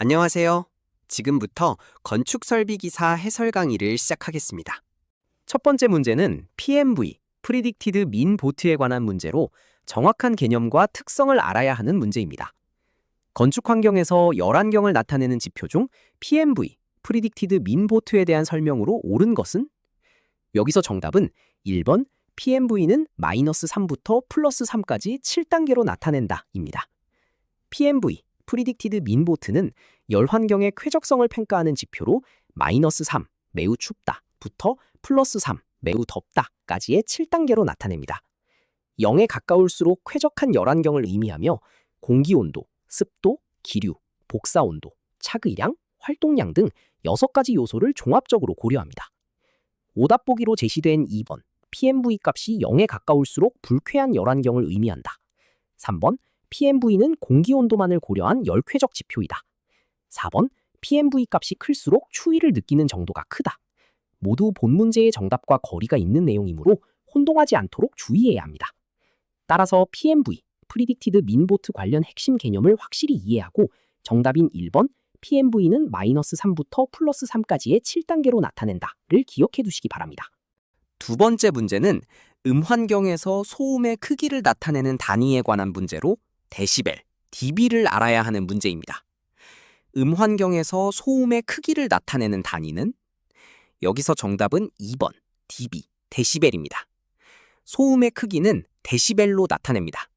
안녕하세요. 지금부터 건축 설비 기사 해설 강의를 시작하겠습니다. 첫 번째 문제는 PMV, Predicted Mean Vot에 관한 문제로 정확한 개념과 특성을 알아야 하는 문제입니다. 건축 환경에서 열환경을 나타내는 지표 중 PMV, Predicted Mean Vot에 대한 설명으로 옳은 것은? 여기서 정답은 1번 PMV는 -3부터 +3까지 7단계로 나타낸다 입니다. PMV, Predicted Mean Vot는 열환경의 쾌적성을 평가하는 지표로 -3, 매우 춥다, 부터 +3, 매우 덥다까지의 7단계로 나타냅니다. 0에 가까울수록 쾌적한 열환경을 의미하며 공기온도, 습도, 기류, 복사온도, 차의량, 활동량 등 6가지 요소를 종합적으로 고려합니다. 오답 보기로 제시된 2번, PMV 값이 0에 가까울수록 불쾌한 열환경을 의미한다. 3번, PMV는 공기온도만을 고려한 열쾌적 지표이다. 4번, PMV 값이 클수록 추위를 느끼는 정도가 크다. 모두 본 문제의 정답과 거리가 있는 내용이므로 혼동하지 않도록 주의해야 합니다. 따라서 PMV, Predicted Mean Vote 관련 핵심 개념을 확실히 이해하고 정답인 1번, PMV는 -3부터 +3까지의 7단계로 나타낸다를 기억해 두시기 바랍니다. 두 번째 문제는 음환경에서 소음의 크기를 나타내는 단위에 관한 문제로 데시벨, dB를 알아야 하는 문제입니다. 음환경에서 소음의 크기를 나타내는 단위는 여기서 정답은 2번, dB, 데시벨입니다. 소음의 크기는 데시벨로 나타냅니다.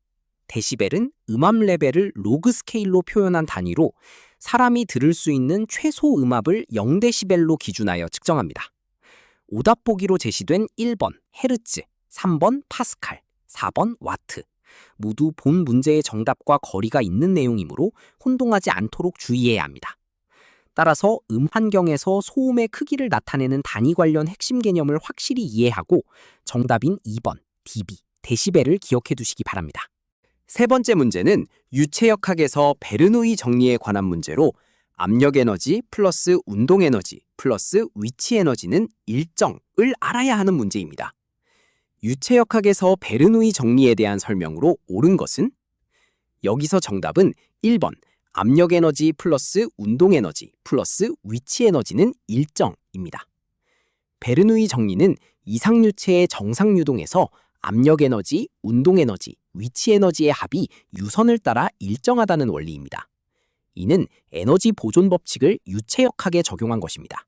데시벨은 음압 레벨을 로그 스케일로 표현한 단위로 사람이 들을 수 있는 최소 음압을 0데시벨로 기준하여 측정합니다. 오답 보기로 제시된 1번 헤르츠, 3번 파스칼, 4번 와트. 모두 본 문제의 정답과 거리가 있는 내용이므로 혼동하지 않도록 주의해야 합니다. 따라서 음환경에서 소음의 크기를 나타내는 단위 관련 핵심 개념을 확실히 이해하고 정답인 2번 dB, 데시벨을 기억해 두시기 바랍니다. 세 번째 문제는 유체역학에서 베르누이 정리에 관한 문제로 압력 에너지 플러스 운동 에너지 플러스 위치 에너지는 일정을 알아야 하는 문제입니다. 유체역학에서 베르누이 정리에 대한 설명으로 옳은 것은? 여기서 정답은 1번 압력 에너지 플러스 운동 에너지 플러스 위치 에너지는 일정입니다. 베르누이 정리는 이상유체의 정상 유동에서 압력 에너지, 운동 에너지, 위치 에너지의 합이 유선을 따라 일정하다는 원리입니다. 이는 에너지 보존 법칙을 유체역학에 적용한 것입니다.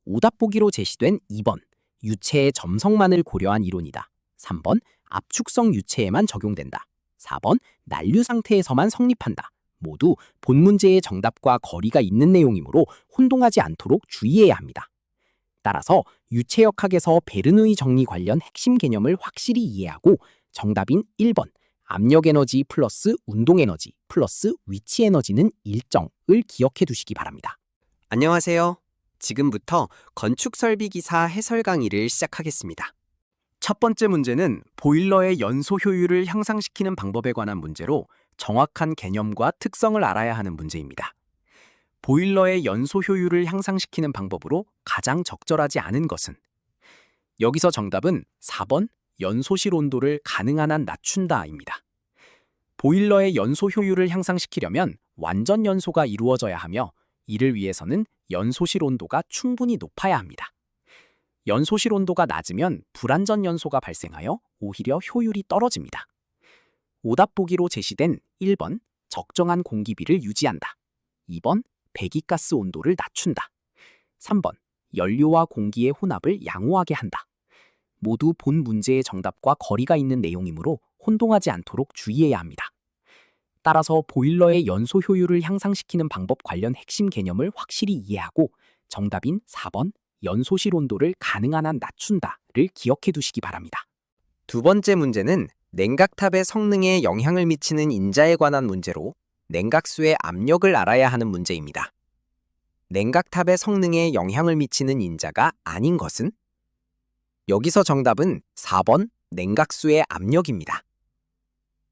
오답 보기로 제시된 2번, 유체의 점성만을 고려한 이론이다. 3번, 압축성 유체에만 적용된다. 4번, 난류 상태에서만 성립한다. 모두 본 문제의 정답과 거리가 있는 내용이므로 혼동하지 않도록 주의해야 합니다. 따라서 유체역학에서 베르누이 정리 관련 핵심 개념을 확실히 이해하고 정답인 1번, 압력 에너지 플러스 운동 에너지 플러스 위치 에너지는 일정을 기억해 두시기 바랍니다. 안녕하세요. 지금부터 건축 설비 기사 해설 강의를 시작하겠습니다. 첫 번째 문제는 보일러의 연소 효율을 향상시키는 방법에 관한 문제로 정확한 개념과 특성을 알아야 하는 문제입니다. 보일러의 연소 효율을 향상시키는 방법으로 가장 적절하지 않은 것은? 여기서 정답은 4번 연소실 온도를 가능한 한 낮춘다입니다. 보일러의 연소 효율을 향상시키려면 완전 연소가 이루어져야 하며 이를 위해서는 연소실 온도가 충분히 높아야 합니다. 연소실 온도가 낮으면 불완전 연소가 발생하여 오히려 효율이 떨어집니다. 오답 보기로 제시된 1번 적정한 공기비를 유지한다. 2번 배기가스 온도를 낮춘다. 3번 연료와 공기의 혼합을 양호하게 한다. 모두 본 문제의 정답과 거리가 있는 내용이므로 혼동하지 않도록 주의해야 합니다. 따라서 보일러의 연소 효율을 향상시키는 방법 관련 핵심 개념을 확실히 이해하고 정답인 4번 연소실 온도를 가능한 한 낮춘다를 기억해 두시기 바랍니다. 두 번째 문제는 냉각탑의 성능에 영향을 미치는 인자에 관한 문제로 냉각수의 압력을 알아야 하는 문제입니다. 냉각탑의 성능에 영향을 미치는 인자가 아닌 것은? 여기서 정답은 4번 냉각수의 압력입니다.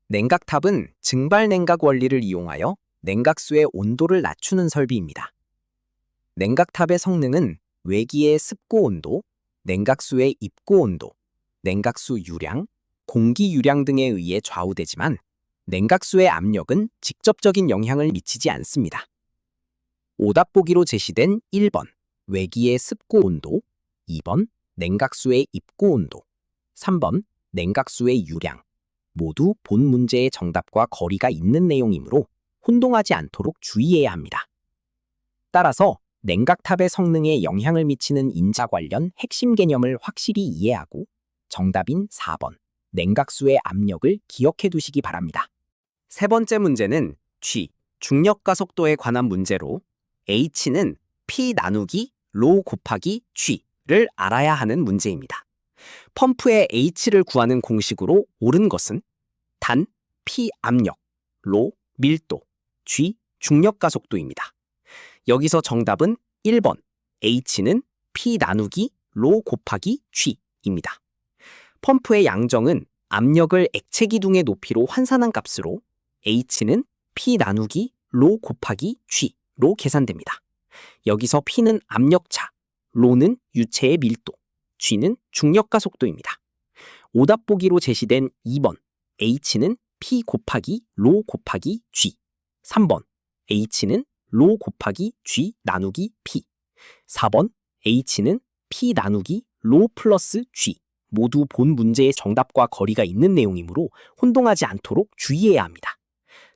냉각탑은 증발 냉각 원리를 이용하여 냉각수의 온도를 낮추는 설비입니다. 냉각탑의 성능은 외기의 습고 온도, 냉각수의 입고 온도, 냉각수 유량, 공기 유량 등에 의해 좌우되지만 냉각수의 압력은 직접적인 영향을 미치지 않습니다. 오답 보기로 제시된 1번 외기의 습고 온도, 2번 냉각수의 입고 온도, 3번 냉각수의 유량 모두 본 문제의 정답과 거리가 있는 내용이므로 혼동하지 않도록 주의해야 합니다. 따라서 냉각탑의 성능에 영향을 미치는 인자 관련 핵심 개념을 확실히 이해하고 정답인 4번 냉각수의 압력을 기억해 두시기 바랍니다. 세 번째 문제는 G, 중력가속도에 관한 문제로 H는 P 나누기 로 곱하기 G를 알아야 하는 문제입니다. 펌프의 H를 구하는 공식으로 옳은 것은 단, P 압력, 로 밀도, G 중력가속도입니다. 여기서 정답은 1번 H는 P 나누기 로 곱하기 G입니다. 펌프의 양정은 압력을 액체 기둥의 높이로 환산한 값으로 H는 P 나누기 로 곱하기 G로 계산됩니다. 여기서 P는 압력차, 로는 유체의 밀도, G는 중력가 속도입니다. 오답 보기로 제시된 2번 H는 P 곱하기 로 곱하기 G, 3번 H는 로 곱하기 G 나누기 P, 4번 H는 P 나누기 로 플러스 G 모두 본 문제의 정답과 거리가 있는 내용이므로 혼동하지 않도록 주의해야 합니다.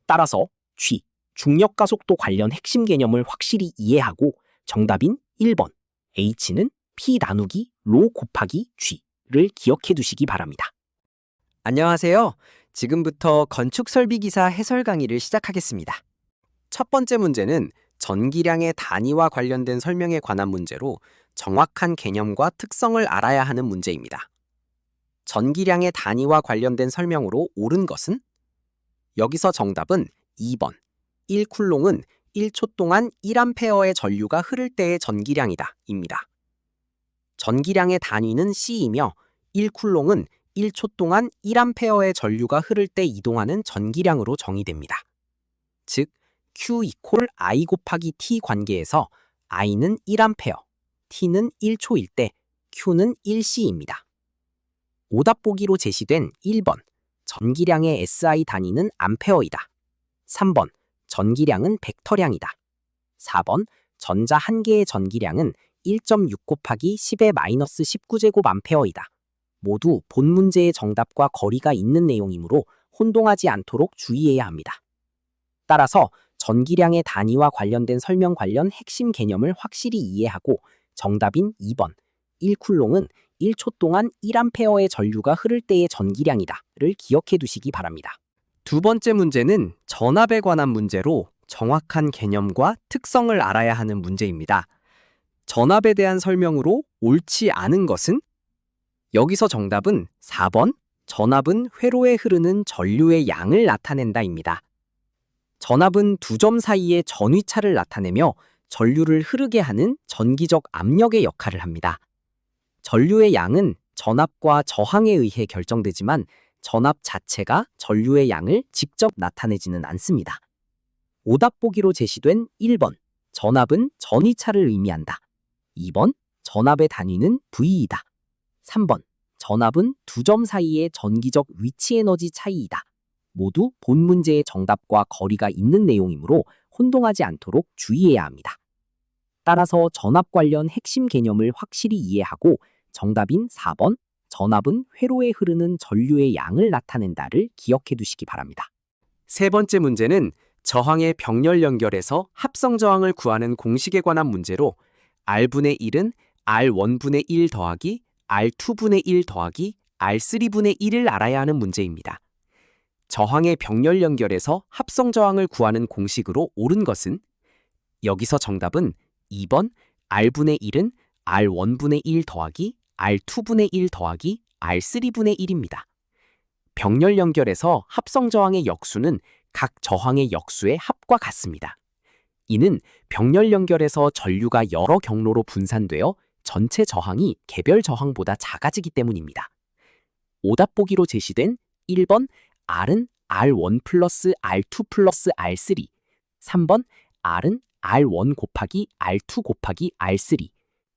따라서 G, 중력가속도 관련 핵심 개념을 확실히 이해하고 정답인 1번 H는 P 나누기 로 곱하기 G를 기억해 두시기 바랍니다. 안녕하세요. 지금부터 건축설비기사 해설 강의를 시작하겠습니다. 첫 번째 문제는 전기량의 단위와 관련된 설명에 관한 문제로 정확한 개념과 특성을 알아야 하는 문제입니다. 전기량의 단위와 관련된 설명으로 옳은 것은 여기서 정답은 2번 1쿨롱은 1초 동안 1A의 전류가 흐를 때의 전기량이다 입니다. 전기량의 단위는 C이며 1쿨롱은 1초 동안 1A의 전류가 흐를 때 이동하는 전기량으로 정의됩니다. 즉 Q 이퀄 I 곱하기 T 관계에서 I는 1A, T는 1초일 때 Q는 1C입니다. 오답 보기로 제시된 1번 전기량의 SI 단위는 암페어이다. 3번 전기량은 벡터량이다. 4번 전자 한 개의 전기량은 1.6 곱하기 10의 마이너스 19제곱 암페어이다. 모두 본 문제의 정답과 거리가 있는 내용이므로 혼동하지 않도록 주의해야 합니다. 따라서 전기량의 단위와 관련된 설명 관련 핵심 개념을 확실히 이해하고 정답인 2번 1쿨롱은 1초 동안 1A의 전류가 흐를 때의 전기량이다를 기억해 두시기 바랍니다. 두 번째 문제는 전압에 관한 문제로 정확한 개념과 특성을 알아야 하는 문제입니다. 전압에 대한 설명으로 옳지 않은 것은 여기서 정답은 4번 전압은 회로에 흐르는 전류의 양을 나타낸다입니다. 전압은 두 점 사이의 전위차를 나타내며 전류를 흐르게 하는 전기적 압력의 역할을 합니다. 전류의 양은 전압과 저항에 의해 결정되지만 전압 자체가 전류의 양을 직접 나타내지는 않습니다. 오답 보기로 제시된 1번 전압은 전위차를 의미한다. 2번 전압의 단위는 V이다. 3번 전압은 두 점 사이의 전기적 위치 에너지 차이이다. 모두 본 문제의 정답과 거리가 있는 내용이므로 혼동하지 않도록 주의해야 합니다. 따라서 전압 관련 핵심 개념을 확실히 이해하고 정답인 4번 전압은 회로에 흐르는 전류의 양을 나타낸다를 기억해 두시기 바랍니다. 세 번째 문제는 저항의 병렬 연결에서 합성 저항을 구하는 공식에 관한 문제로 R분의 1은 R1분의 1 더하기 R2분의 1 더하기 R3분의 1을 알아야 하는 문제입니다. 저항의 병렬 연결에서 합성 저항을 구하는 공식으로 옳은 것은 여기서 정답은 2번 R분의 1은 R1분의 1 더하기 R2분의 1 더하기 R3분의 1입니다. 병렬 연결에서 합성 저항의 역수는 각 저항의 역수의 합과 같습니다. 이는 병렬 연결에서 전류가 여러 경로로 분산되어 전체 저항이 개별 저항보다 작아지기 때문입니다. 오답 보기로 제시된 1번 R은 R1 플러스 R2 플러스 R3, 3번 R은 R1 곱하기 R2 곱하기 R3,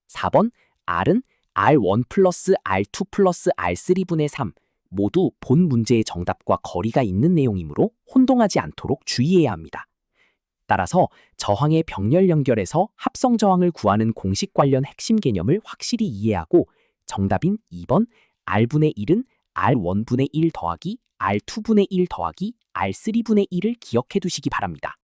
4번 R은 R1 플러스 R2 플러스 R3분의 3 모두 본 문제의 정답과 거리가 있는 내용이므로 혼동하지 않도록 주의해야 합니다. 따라서 저항의 병렬 연결에서 합성 저항을 구하는 공식 관련 핵심 개념을 확실히 이해하고 정답인 2번 R분의 1은 R1분의 1 더하기 R2분의 1 더하기 R3분의 1을 기억해 두시기 바랍니다.